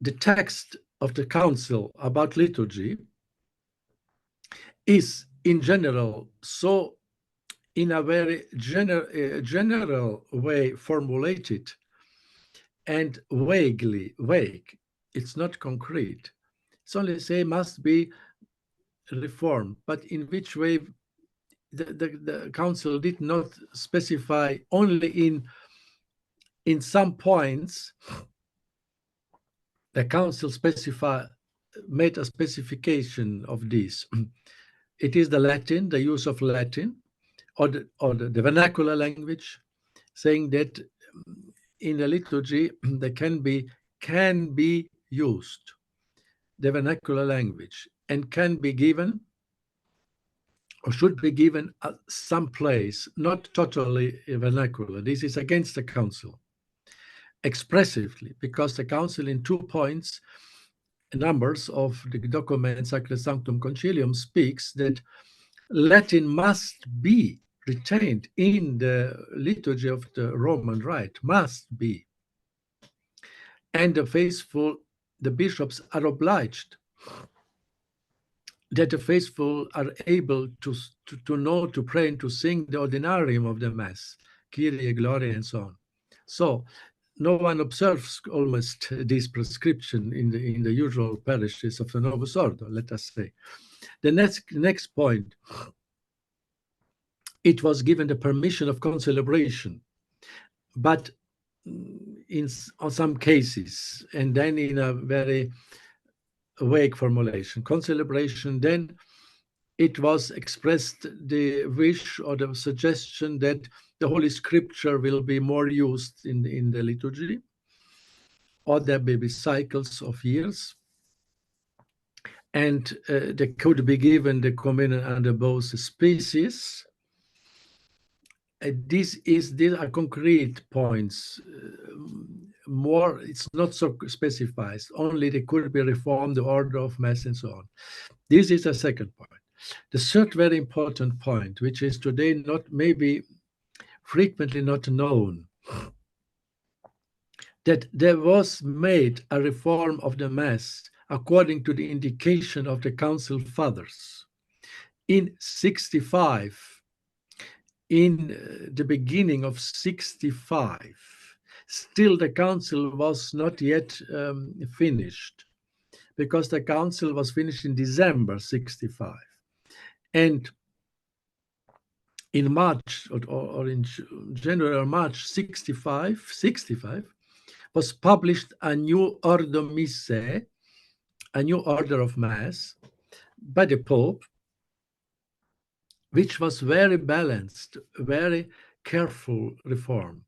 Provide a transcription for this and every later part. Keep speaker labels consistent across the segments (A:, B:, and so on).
A: the text of the council about liturgy is in general so in a very general way formulated and vague. It's not concrete. It's only say must be reformed, but in which way the council did not specify, only in some points the council made a specification of this. It is the Latin, the use of Latin, or the vernacular language, saying that in the liturgy there can be used the vernacular language and can be given or should be given at some place, not totally vernacular. This is against the council expressively, because the council in 2 points, numbers of the document Sacrosanctum Concilium speaks that Latin must be retained in the liturgy of the Roman Rite, must be. And the faithful, the bishops are obliged that the faithful are able to know, to pray, and to sing the ordinarium of the Mass, Kyrie, Gloria, and so on. So no one observes almost this prescription in the usual parishes of the Novus Ordo, let us say. The next point, it was given the permission of concelebration, but in some cases, and then in a very vague formulation. Concelebration, then it was expressed the wish or the suggestion that the Holy Scripture will be more used in the liturgy, or there may be cycles of years, and they could be given the communion under both species. These are concrete points. More, it's not so specified. Only they could be reformed, the order of Mass, and so on. This is the second point. The third very important point, which is today not maybe frequently not known, that there was made a reform of the Mass according to the indication of the Council Fathers. In 65, in the beginning of 65, still the council was not yet finished, because the council was finished in December 65. And in March or in January or March 65, was published a new Ordo Missae, a new order of Mass by the Pope, which was very balanced, very careful reform.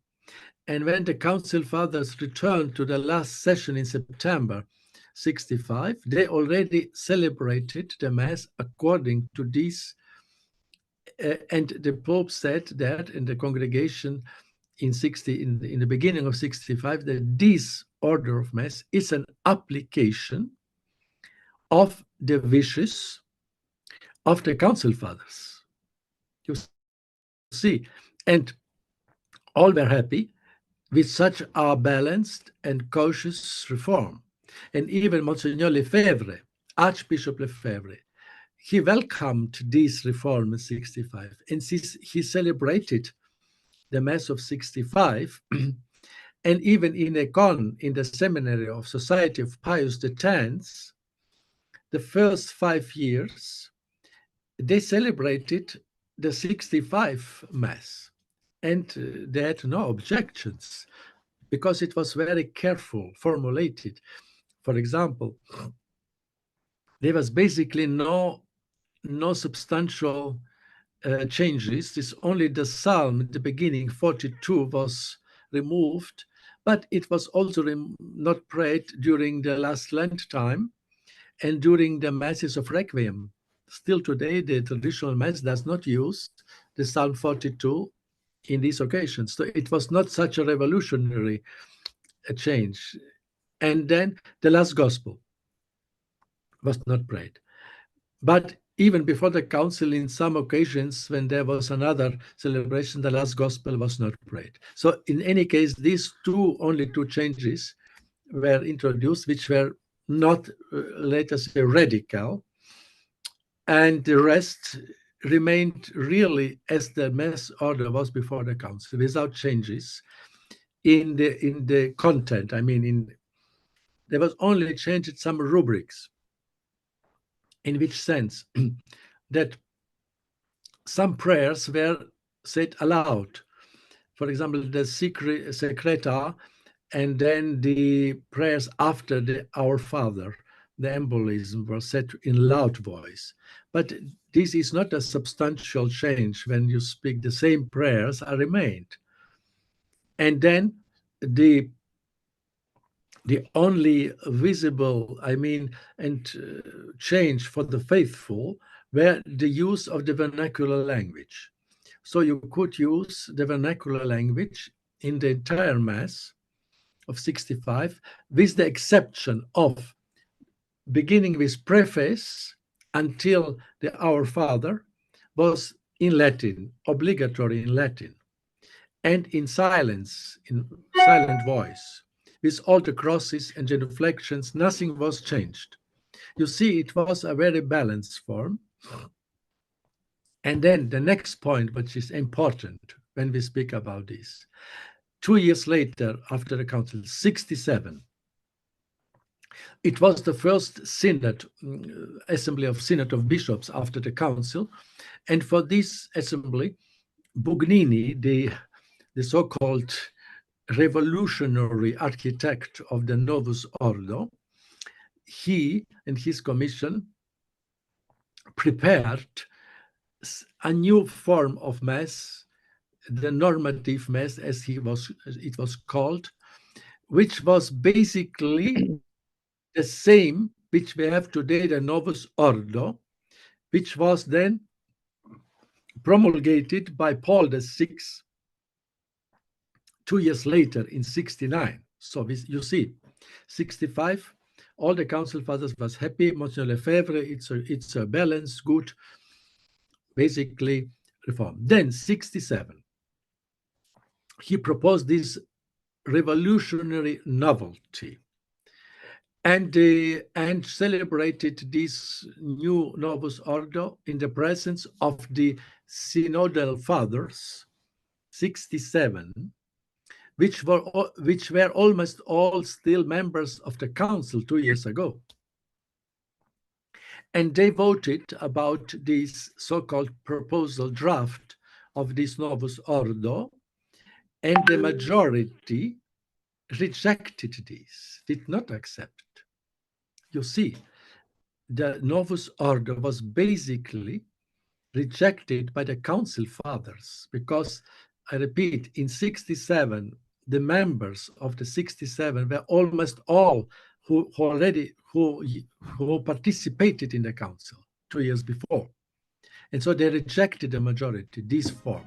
A: And when the Council Fathers returned to the last session in September 65, they already celebrated the Mass according to this. And the Pope said that in the congregation in the beginning of 65, that this order of Mass is an application of the wishes of the Council Fathers. You see, and all were happy with such a balanced and cautious reform. And even Monsignor Lefebvre, Archbishop Lefebvre, he welcomed this reform in 65, and he celebrated the Mass of 65, and even in Econ, in the seminary of Society of Pius X, the first 5 years, they celebrated the 65 Mass, and they had no objections, because it was very careful, formulated. For example, there was basically no substantial changes. It's only the Psalm at the beginning, 42, was removed, but it was also not prayed during the last Lent time and during the Masses of Requiem. Still today, the traditional Mass does not use the Psalm 42 in these occasions. So it was not such a revolutionary change. And then the last Gospel was not prayed. But even before the council, in some occasions, when there was another celebration, the last Gospel was not prayed. So in any case, these only two changes were introduced, which were not, let us say, radical, and the rest remained really as the Mass order was before the Council, without changes in the content. I mean, there was only changed some rubrics. In which sense? That some prayers were said aloud. For example, the Secreta, and then the prayers after the Our Father, the embolism, were said in loud voice. But this is not a substantial change. When you speak, the same prayers are remained. And then the only visible, change for the faithful were the use of the vernacular language. So you could use the vernacular language in the entire Mass of 65, with the exception of beginning with preface until the Our Father was in Latin, obligatory in Latin, and in silent voice. With all the crosses and genuflections, nothing was changed. You see, it was a very balanced form. And then the next point, which is important when we speak about this, 2 years later, after the Council, 67, it was the first synod, assembly of Synod of Bishops after the Council. And for this assembly, Bugnini, the so-called revolutionary architect of the Novus Ordo, he and his commission prepared a new form of Mass, the normative Mass, as it was called, which was basically the same which we have today, the Novus Ordo, which was then promulgated by Paul VI 2 years later in 69. So you see, 65, all the Council Fathers was happy. Monsignor Lefebvre, it's a balanced, good, basically reform. Then 67, he proposed this revolutionary novelty, and celebrated this new Novus Ordo in the presence of the Synodal Fathers, 67, which were almost all still members of the Council 2 years ago. And they voted about this so-called proposal draft of this Novus Ordo, and the majority rejected this, did not accept. You see, the Novus Ordo was basically rejected by the Council Fathers because, I repeat, in 67, the members of the 67 were almost all who participated in the Council 2 years before. And so they rejected the majority, this form.